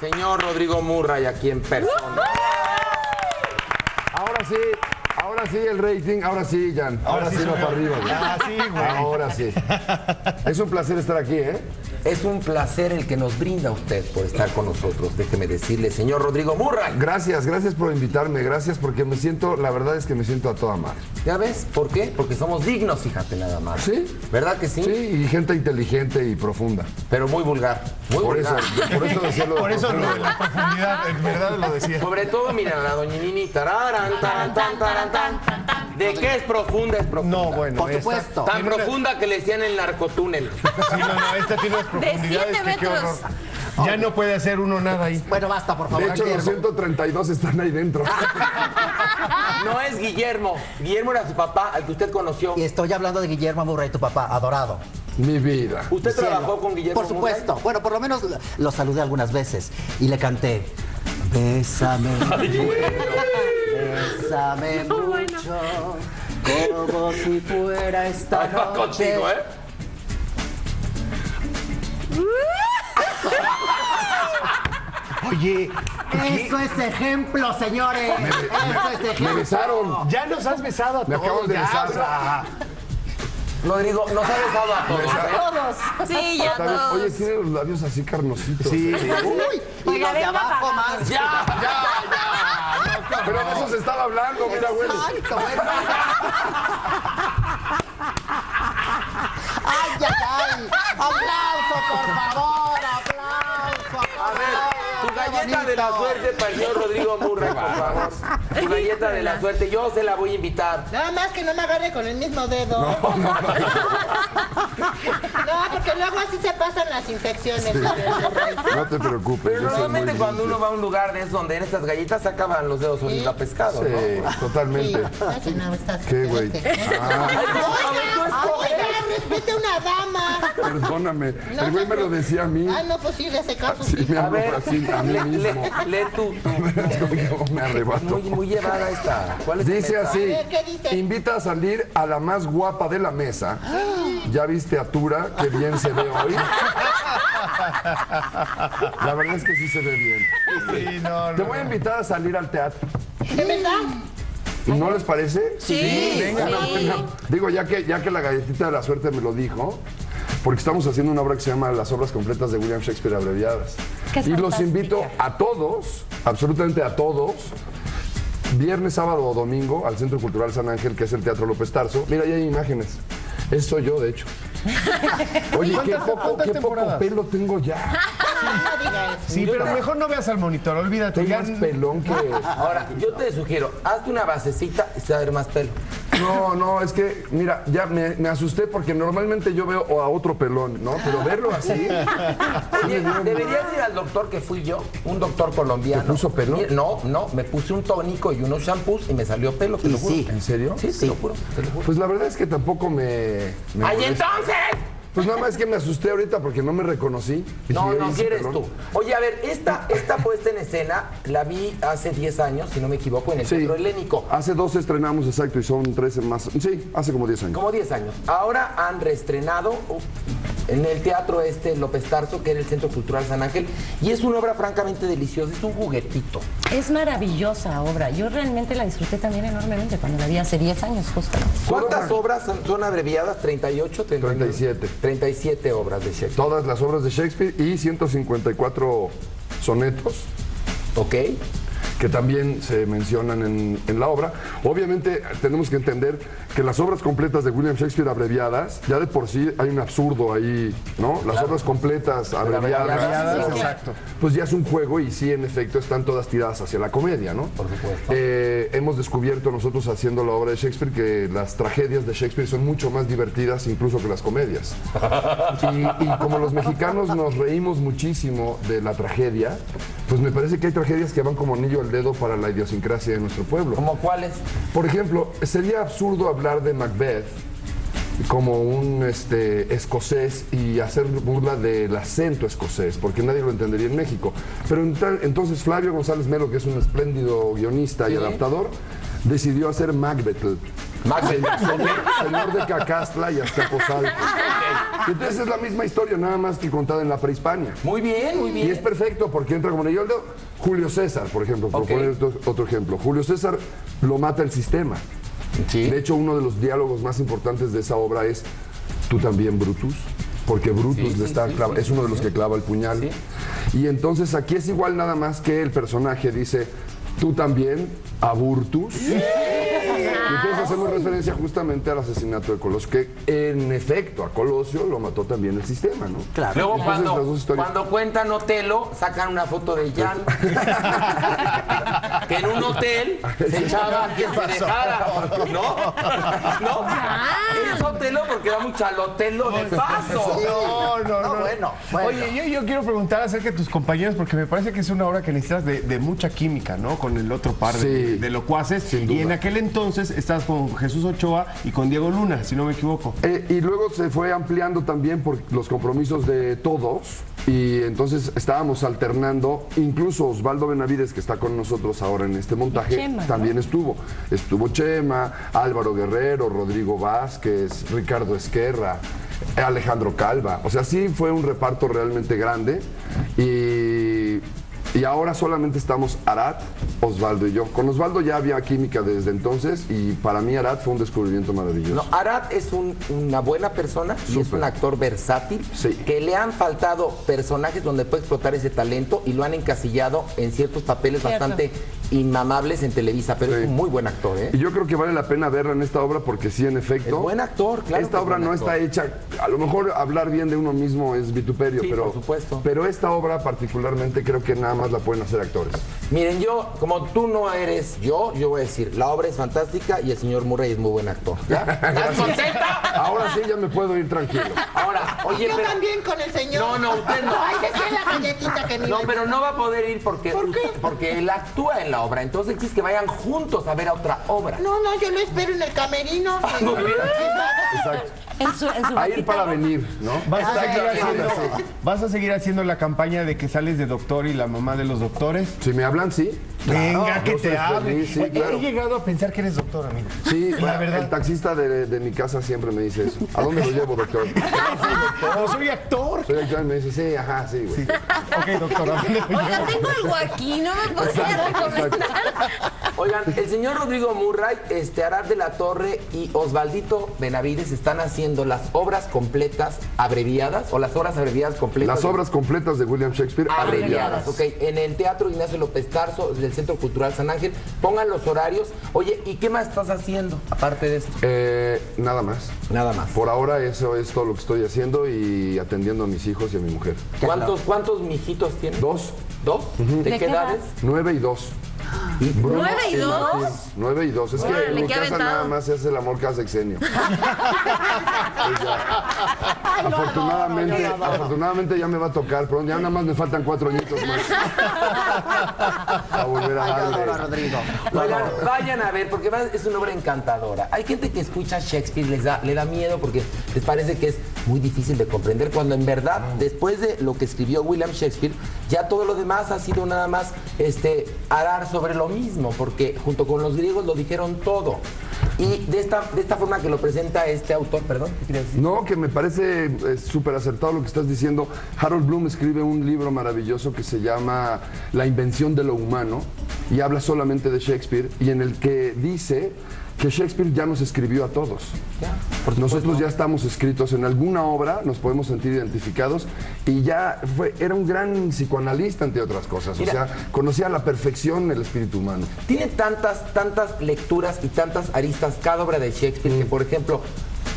Señor Rodrigo Murray, aquí en persona. Ahora sí el rating, ahora sí, Jan. Ahora sí va para arriba, güey. Ah, sí, güey. Ahora sí. Es un placer estar aquí, ¿eh? Es un placer el que nos brinda usted por estar con nosotros. Déjeme decirle, señor Rodrigo Murray. Gracias por invitarme, gracias porque la verdad es que me siento a toda madre. ¿Ya ves? ¿Por qué? Porque somos dignos, fíjate nada más. ¿Sí? ¿Verdad que sí? Sí, y gente inteligente y profunda. Pero muy vulgar. Muy Por vulgar. eso decía lo de Por eso profundo. lo de la profundidad, en verdad lo decía. Sobre todo, mira, la doña Nini, tararán, taran, tan, taran, tan. ¿De qué es profunda? Es profunda. No, bueno. Por supuesto. Tan profunda que le decían el narcotúnel. Sí, no, esta tiene unas profundidades que qué horror. Ya no puede hacer uno nada ahí. Bueno, basta, por favor. De hecho, los 132 están ahí dentro. No es Guillermo. Guillermo era su papá, al que usted conoció. Y estoy hablando de Guillermo Murray, tu papá, adorado. Mi vida. ¿Usted Cielo. trabajó con Guillermo Por supuesto. Bueno, por lo menos lo saludé algunas veces y le canté. Bésame. Bésame mucho. Como si fuera esta Murray? noche. Contigo, ¿eh? Oye, Eso es ejemplo, señores. Eso es ejemplo. Me besaron. ya nos has besado a Me todos. acabas de ya, besar. o sea, Rodrigo, nos ha besado a todos, ¿eh? Todos. Sí, ya Está bien. todos. Oye, tiene los labios así carnositos. sí. Uy, y Oiga, los de venga, abajo apagado. más. ¡Ya! Pero de eso se estaba hablando, mira, güey. Exacto, bueno. ¡Ay, ay, ay! ¡Aplauso, por favor! ¡Aplauso! A ver, tu galleta de la suerte para el señor Rodrigo Murray, por favor. Tu galleta de la suerte, yo se la voy a invitar. Nada más que no me agarre con el mismo dedo. No, porque luego así se pasan las infecciones. No te preocupes. Pero yo soy normalmente muy cuando limpio. uno va a un lugar de esos donde en estas galletas se acaban los dedos oliendo a pescado, ¿no? Sí, totalmente. Así no estás. ¿Qué, güey? Ah, Oiga, respete a una dama. perdóname. El güey me lo decía a mí. Ah, no, pues sí, le hace caso. Sí, me A hablo ver, así a mí mismo. lee tú. Yo me arrebato. Muy llevada esta. ¿Cuál es el Dice mensaje? así, A ver, ¿qué dice? invita a salir a la más guapa de la mesa. ¿Ya viste a Tura? Qué bien se ve hoy. La verdad es que sí se ve bien. Sí, no, Te no. voy a invitar a salir al teatro. ¿De verdad? ¿No les parece? Sí, Venga, sí. venga. Digo, ya que la galletita de la suerte me lo dijo, porque estamos haciendo una obra que se llama Las obras completas de William Shakespeare abreviadas. Que es Y los fantástica. invito a todos, absolutamente a todos, viernes, sábado o domingo al Centro Cultural San Ángel, que es el Teatro López Tarso. Mira, ahí hay imágenes. Ese soy yo, de hecho. Oye, qué poco temporadas? pelo tengo ya. No diga eso. Sí, pero mejor no veas al monitor, olvídate. Tengo Ya, más pelón que... Ahora, yo te sugiero, hazte una basecita y se va a ver más pelo. No, es que, mira, ya me asusté porque normalmente yo veo a otro pelón, ¿no? Pero verlo así... Oye, deberías ir al doctor que fui yo, un doctor colombiano. ¿Te puso pelo? No, me puse un tónico y unos shampoos y me salió pelo, te Y lo juro. sí. ¿En serio? Sí, te lo juro, te lo juro. Pues la verdad es que tampoco me ¡Ay, molesta. entonces! Pues nada más es que me asusté ahorita porque no me reconocí. Y No, sí, no, ahí si ese eres pelón. tú. Oye, a ver, esta puesta en escena la vi hace 10 años, si no me equivoco, en el Sí. Teatro Helénico. Hace 2 estrenamos, exacto, y son 13 más. Sí, hace como 10 años. Como 10 años. Ahora han reestrenado en el Teatro López Tarso, que era el Centro Cultural San Ángel, y es una obra francamente deliciosa, es un juguetito. Es maravillosa obra. Yo realmente la disfruté también enormemente cuando la vi hace 10 años, justo. ¿Cuántas obras son abreviadas? ¿38? 37. 37 obras de Shakespeare. Todas las obras de Shakespeare y 154 sonetos ¿Ok? que también se mencionan en la obra. Obviamente tenemos que entender que las obras completas de William Shakespeare abreviadas, ya de por sí hay un absurdo ahí, ¿no? Las obras completas abreviadas, Sí, exacto. pues ya es un juego y sí, en efecto, están todas tiradas hacia la comedia, ¿no? Por supuesto. Hemos descubierto nosotros haciendo la obra de Shakespeare que las tragedias de Shakespeare son mucho más divertidas incluso que las comedias. Y como los mexicanos nos reímos muchísimo de la tragedia, pues me parece que hay tragedias que van como anillo al dedo para la idiosincrasia de nuestro pueblo. ¿Cómo cuáles? Por ejemplo, sería absurdo hablar de Macbeth como un escocés y hacer burla del acento escocés, porque nadie lo entendería en México. Pero entonces Flavio González Melo, que es un espléndido guionista y adaptador, decidió hacer Macbeth, Macbeth. Señor de Cacastla y Azcapotzalco. Entonces es la misma historia, nada más que contada en la prehispania. Muy bien, muy bien. Y es perfecto porque entra como yo. Julio César, por ejemplo, por poner otro ejemplo. Julio César lo mata el sistema. Sí. De hecho, uno de los diálogos más importantes de esa obra es ¿tú también, Brutus? Porque Brutus es uno de los que clava el puñal. Sí. Y entonces aquí es igual, nada más que el personaje dice ¿tú también, Aburtus? Y entonces hacemos referencia justamente al asesinato de Colosio, que en efecto a Colosio lo mató también el sistema, ¿no? Claro. Luego Entonces, las dos historias. cuando cuentan Otelo, sacan una foto de Jan. Que en un hotel se echaba a quien se dejara. ¿No? ¿No? Es Otelo porque da mucho al Otelo de paso. No. Bueno. Oye, yo quiero preguntar acerca de tus compañeros porque me parece que es una obra que necesitas de mucha química, ¿no? Con el otro par Sí. de locuaces. Sin duda. Y en aquel entonces estás con Jesús Ochoa y con Diego Luna, si no me equivoco. Y luego se fue ampliando también por los compromisos de todos. Y entonces estábamos alternando, incluso Osvaldo Benavides, que está con nosotros ahora en este montaje, Chema, ¿no? también estuvo. Estuvo Chema, Álvaro Guerrero, Rodrigo Vázquez, Ricardo Esquerra, Alejandro Calva. O sea, sí fue un reparto realmente grande. Y ahora solamente estamos Arad, Osvaldo y yo. Con Osvaldo ya había química desde entonces y para mí Arad fue un descubrimiento maravilloso. No, Arad es una buena persona y es Súper. un actor versátil, Sí. que le han faltado personajes donde puede explotar ese talento y lo han encasillado en ciertos papeles Cierto. bastante inmamables en Televisa, pero Sí. es un muy buen actor, ¿eh? Y yo creo que vale la pena verla en esta obra porque sí, en Es efecto, buen actor, claro. esta que es obra buen no actor. está hecha, a lo mejor hablar bien de uno mismo es vituperio, Sí, pero, por supuesto. pero esta obra particularmente creo que nada más la pueden hacer actores. Miren, yo, como tú no eres yo voy a decir, la obra es fantástica y el señor Murray es muy buen actor. ¿Ya? ¿Estás contenta? Ahora sí ya me puedo ir tranquilo. Ahora, oye, Yo pero... también con el señor. No, usted no. Ay, decía la galletita que ni No, me- pero no va a poder ir porque, ¿Por qué? porque él actúa en la obra. Entonces quieres que vayan juntos a ver a otra obra. No, yo lo espero en el camerino. muy bien. Exacto. En su A ir para venir, ¿no? ¿Vas Exacto. a seguir haciendo la campaña de que sales de doctor y la mamá de los doctores? Si me hablan, sí. Venga, que yo te soy hable. feliz, sí, claro. He llegado a pensar que eres doctor, amigo. Sí, la verdad. el taxista de mi casa siempre me dice eso. ¿A dónde lo llevo, doctor? No, soy actor. Soy actor y me dice, sí, ajá, sí, güey. Ok, doctor, ¿a dónde lo Oiga, llevo? tengo algo aquí, no me podría recomendar. Oigan, el señor Rodrigo Murray, Arad de la Torre y Osvaldito Benavides están haciendo las obras completas abreviadas o las obras abreviadas completas. Las obras completas de William Shakespeare abreviadas, ok, en el Teatro Ignacio López Tarso del Centro Cultural San Ángel. Pongan los horarios. Oye, ¿y qué más estás haciendo aparte de esto? Nada más. Nada más. Por ahora eso es todo lo que estoy haciendo y atendiendo a mis hijos y a mi mujer. ¿Cuántos mijitos tienes? Dos, ¿Dos? ¿De qué edad? edades? 9 y 2. Bruno 9 y 2. 9 y 2. Es que Órale, en mi qué casa aventado. nada más se hace el amor cada sexenio. Afortunadamente ya me va a tocar, pero ya nada más me faltan 4 añitos más. A volver a Ay, yo adoro a darle. Rodrigo. Oigan, vayan a ver, porque es una obra encantadora. Hay gente que escucha Shakespeare, le da miedo porque les parece que es muy difícil de comprender, cuando en verdad, después de lo que escribió William Shakespeare, ya todo lo demás ha sido nada más arar sobre lo mismo, porque junto con los griegos lo dijeron todo. Y de esta forma que lo presenta este autor, perdón, ¿qué querías decir? No, que me parece súper acertado lo que estás diciendo. Harold Bloom escribe un libro maravilloso que se llama La invención de lo humano y habla solamente de Shakespeare y en el que dice que Shakespeare ya nos escribió a todos. Nosotros ya estamos escritos en alguna obra, nos podemos sentir identificados y ya era un gran psicoanalista, entre otras cosas. Mira. O sea, conocía a la perfección el espíritu humano. Tiene tantas lecturas y tantas aristas cada obra de Shakespeare que, por ejemplo,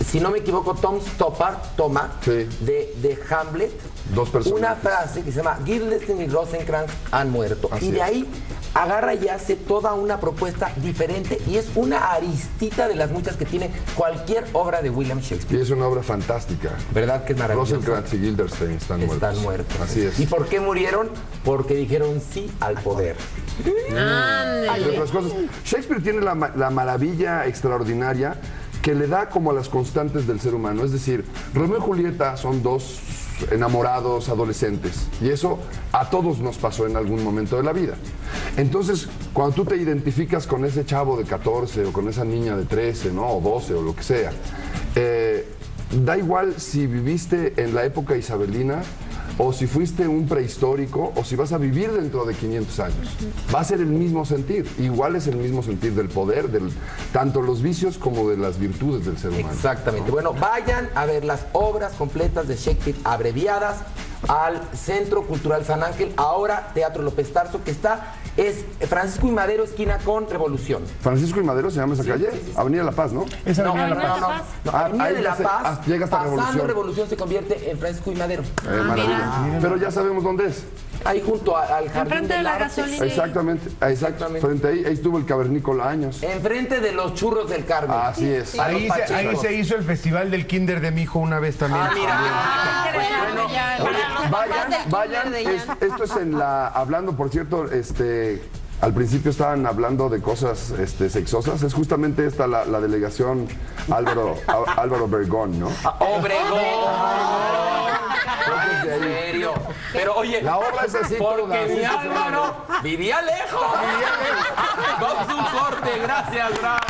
si no me equivoco, Tom Stoppard toma Sí. de Hamlet Dos personajes. una frase que se llama Guildenstern y Rosencrantz han muerto. Así y de es. ahí agarra y hace toda una propuesta diferente y es una aristita de las muchas que tiene cualquier obra de William Y Shakespeare. es una obra fantástica. ¿Verdad que es maravilloso? Rosencrantz y Guildenstern están muertos. Así es. ¿Y por qué murieron? Porque dijeron sí al poder. Entre otras cosas. Shakespeare tiene la maravilla extraordinaria que le da como a las constantes del ser humano. Es decir, Romeo y Julieta son dos enamorados adolescentes y eso a todos nos pasó en algún momento de la vida. Entonces, cuando tú te identificas con ese chavo de 14 o con esa niña de 13, ¿no? O 12 o lo que sea, da igual si viviste en la época isabelina o si fuiste un prehistórico o si vas a vivir dentro de 500 años. Va a ser el mismo sentir. Igual es el mismo sentir del poder, tanto los vicios como de las virtudes del ser humano. Exactamente. Bueno, vayan a ver las obras completas de Shakespeare abreviadas al Centro Cultural San Ángel, ahora Teatro López Tarso, que es Francisco y Madero, esquina con Revolución. Francisco y Madero se llama esa calle, Avenida La Paz, ¿no? Es Avenida La Paz. No, Avenida ahí de La ya Paz, llega hasta pasando Revolución se convierte en Francisco y Madero. Maravilla. Pero ya sabemos dónde es. Ahí junto al Jardín Enfrente de del la Arte. gasolina. Exactamente. Frente ahí estuvo el cavernícola años. Enfrente de los Churros del Carmen. Así es. Ahí se hijo el festival del Kinder de mi hijo una vez también. Vayan. Esto es hablando, por cierto, al principio estaban hablando de cosas sexosas. Es justamente esta la delegación Álvaro Obregón, ¿no? Obregón. En serio. Pero oye, La obra es así porque toda, mi así Álvaro vivía lejos. Vamos a un corte, gracias, bravo.